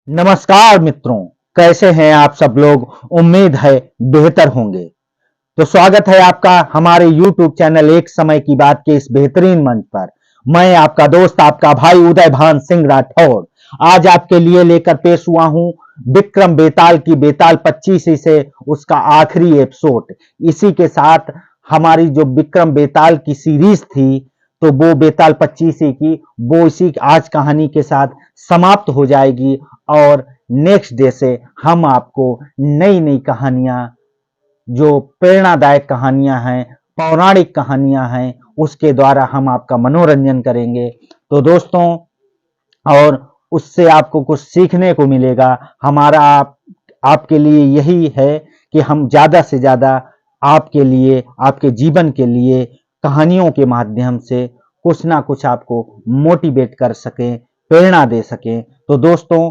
नमस्कार मित्रों, कैसे हैं आप सब लोग। उम्मीद है बेहतर होंगे। तो स्वागत है आपका हमारे YouTube चैनल एक समय की बात के इस बेहतरीन मंच पर। मैं आपका दोस्त, आपका भाई उदय भान सिंह राठौड़ आज आपके लिए लेकर पेश हुआ हूं विक्रम बेताल की बेताल 25 से उसका आखिरी एपिसोड। इसी के साथ हमारी जो विक्रम बेताल की सीरीज थी, तो वो बेताल 25 की वो इसी आज कहानी के साथ समाप्त हो जाएगी और नेक्स्ट डे से हम आपको नई नई कहानियां, जो प्रेरणादायक कहानियां हैं, पौराणिक कहानियां हैं, उसके द्वारा हम आपका मनोरंजन करेंगे। तो दोस्तों, और उससे आपको कुछ सीखने को मिलेगा। हमारा आपके लिए यही है कि हम ज्यादा से ज्यादा आपके लिए, आपके जीवन के लिए कहानियों के माध्यम से कुछ ना कुछ आपको मोटिवेट कर सकें, प्रेरणा दे सकें। तो दोस्तों,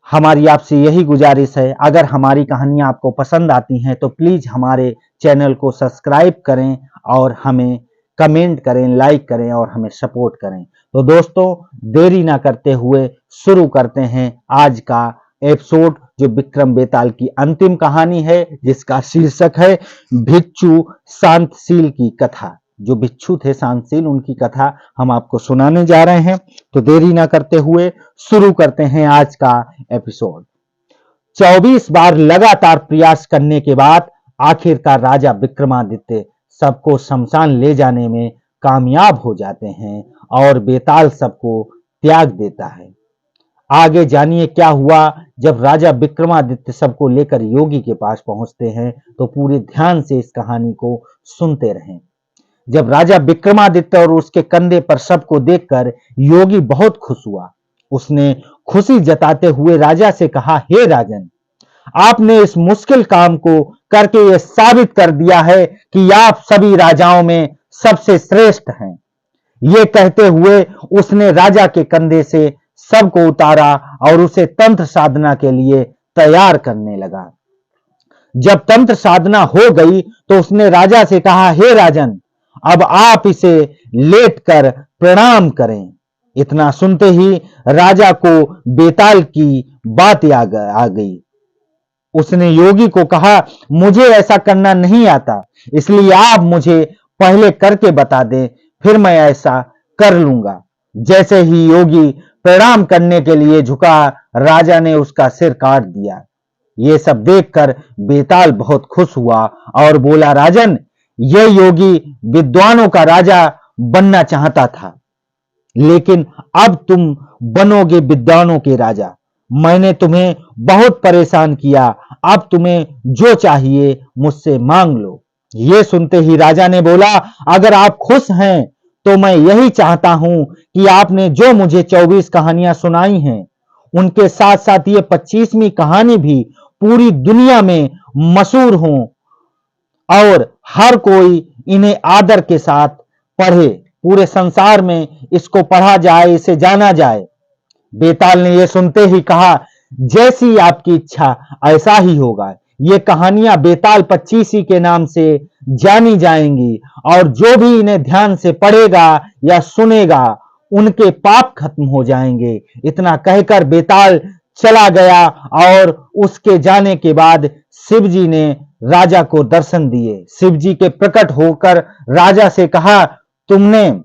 हमारी आपसे यही गुजारिश है, अगर हमारी कहानियां आपको पसंद आती हैं तो प्लीज हमारे चैनल को सब्सक्राइब करें और हमें कमेंट करें, लाइक करें और हमें सपोर्ट करें। तो दोस्तों, देरी ना करते हुए शुरू करते हैं आज का एपिसोड, जो विक्रम बेताल की अंतिम कहानी है, जिसका शीर्षक है भिक्षु शांतशील की कथा। जो भिक्षु थे शांतशील, उनकी कथा हम आपको सुनाने जा रहे हैं। तो देरी ना करते हुए शुरू करते हैं आज का एपिसोड। 24 बार लगातार प्रयास करने के बाद आखिरकार राजा विक्रमादित्य सबको शमशान ले जाने में कामयाब हो जाते हैं और बेताल सबको त्याग देता है। आगे जानिए क्या हुआ। जब राजा विक्रमादित्य सबको लेकर योगी के पास पहुंचते हैं, तो पूरे ध्यान से इस कहानी को सुनते रहें। जब राजा विक्रमादित्य और उसके कंधे पर सबको देखकर योगी बहुत खुश हुआ। उसने खुशी जताते हुए राजा से कहा, हे राजन, आपने इस मुश्किल काम को करके यह साबित कर दिया है कि आप सभी राजाओं में सबसे श्रेष्ठ हैं। ये कहते हुए उसने राजा के कंधे से सबको उतारा और उसे तंत्र साधना के लिए तैयार करने लगा। जब तंत्र साधना हो गई तो उसने राजा से कहा, हे राजन, अब आप इसे लेटकर प्रणाम करें। इतना सुनते ही राजा को बेताल की बात आ गई। उसने योगी को कहा, मुझे ऐसा करना नहीं आता, इसलिए आप मुझे पहले करके बता दें, फिर मैं ऐसा कर लूंगा। जैसे ही योगी प्रणाम करने के लिए झुका, राजा ने उसका सिर काट दिया। ये सब देखकर बेताल बहुत खुश हुआ और बोला, राजन, यह योगी विद्वानों का राजा बनना चाहता था, लेकिन अब तुम बनोगे विद्वानों के राजा। मैंने तुम्हें बहुत परेशान किया, अब तुम्हें जो चाहिए मुझसे मांग लो। ये सुनते ही राजा ने बोला, अगर आप खुश हैं तो मैं यही चाहता हूं कि आपने जो मुझे 24 कहानियां सुनाई हैं, उनके साथ साथ ये 25वीं कहानी भी पूरी दुनिया में मशहूर हो और हर कोई इन्हें आदर के साथ पढ़े। पूरे संसार में इसको पढ़ा जाए, इसे जाना जाए। बेताल ने यह सुनते ही कहा, जैसी आपकी इच्छा ऐसा ही होगा। ये कहानियां बेताल 25 के नाम से जानी जाएंगी और जो भी इन्हें ध्यान से पढ़ेगा या सुनेगा, उनके पाप खत्म हो जाएंगे। इतना कहकर बेताल चला गया और उसके जाने के बाद शिव जी ने राजा को दर्शन दिए। शिव जी के प्रकट होकर राजा से कहा, तुमने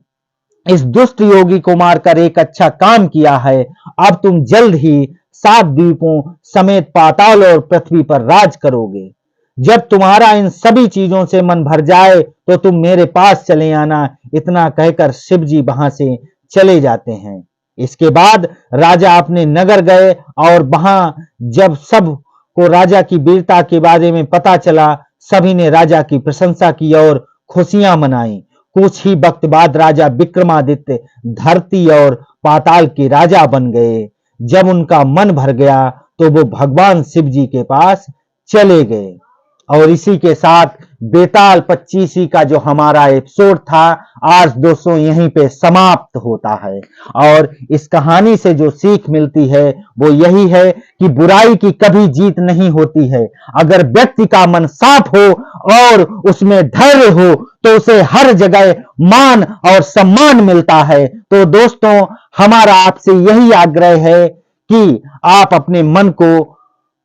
इस दुष्ट योगी को मारकर एक अच्छा काम किया है। अब तुम जल्द ही 7 द्वीपों समेत पाताल और पृथ्वी पर राज करोगे। जब तुम्हारा इन सभी चीजों से मन भर जाए तो तुम मेरे पास चले आना। इतना कहकर शिव जी वहां से चले जाते हैं। इसके बाद राजा अपने नगर गए और वहां जब सब को राजा की वीरता के बारे में पता चला, सभी ने राजा की प्रशंसा की और खुशियां मनाई। कुछ ही वक्त बाद राजा विक्रमादित्य धरती और पाताल के राजा बन गए। जब उनका मन भर गया तो वो भगवान शिव जी के पास चले गए। और इसी के साथ बेताल 25 का जो हमारा एपिसोड था, आज दोस्तों यहीं पे समाप्त होता है। और इस कहानी से जो सीख मिलती है वो यही है कि बुराई की कभी जीत नहीं होती है। अगर व्यक्ति का मन साफ हो और उसमें धैर्य हो तो उसे हर जगह मान और सम्मान मिलता है। तो दोस्तों, हमारा आपसे यही आग्रह है कि आप अपने मन को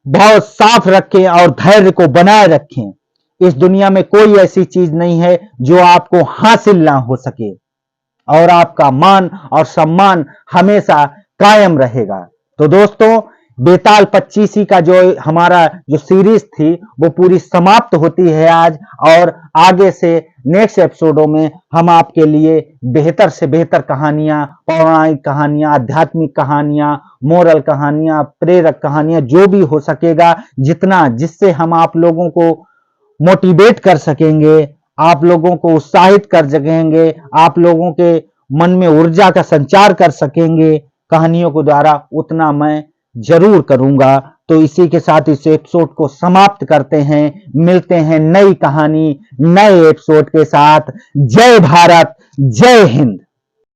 बहुत साफ रखें और धैर्य को बनाए रखें। इस दुनिया में कोई ऐसी चीज नहीं है जो आपको हासिल ना हो सके और आपका मान और सम्मान हमेशा कायम रहेगा। तो दोस्तों, बेताल 25 का जो हमारा जो सीरीज थी वो पूरी समाप्त होती है आज, और आगे से नेक्स्ट एपिसोडों में हम आपके लिए बेहतर से बेहतर कहानियां, पौराणिक कहानियां, आध्यात्मिक कहानियां, मोरल कहानियां, प्रेरक कहानियां, जो भी हो सकेगा, जितना जिससे हम आप लोगों को मोटिवेट कर सकेंगे, आप लोगों को उत्साहित कर सकेंगे, आप लोगों के मन में ऊर्जा का संचार कर सकेंगे कहानियों के द्वारा, उतना मैं जरूर करूंगा। तो इसी के साथ इस एपिसोड को समाप्त करते हैं। मिलते हैं नई कहानी, नए एपिसोड के साथ। जय भारत, जय हिंद।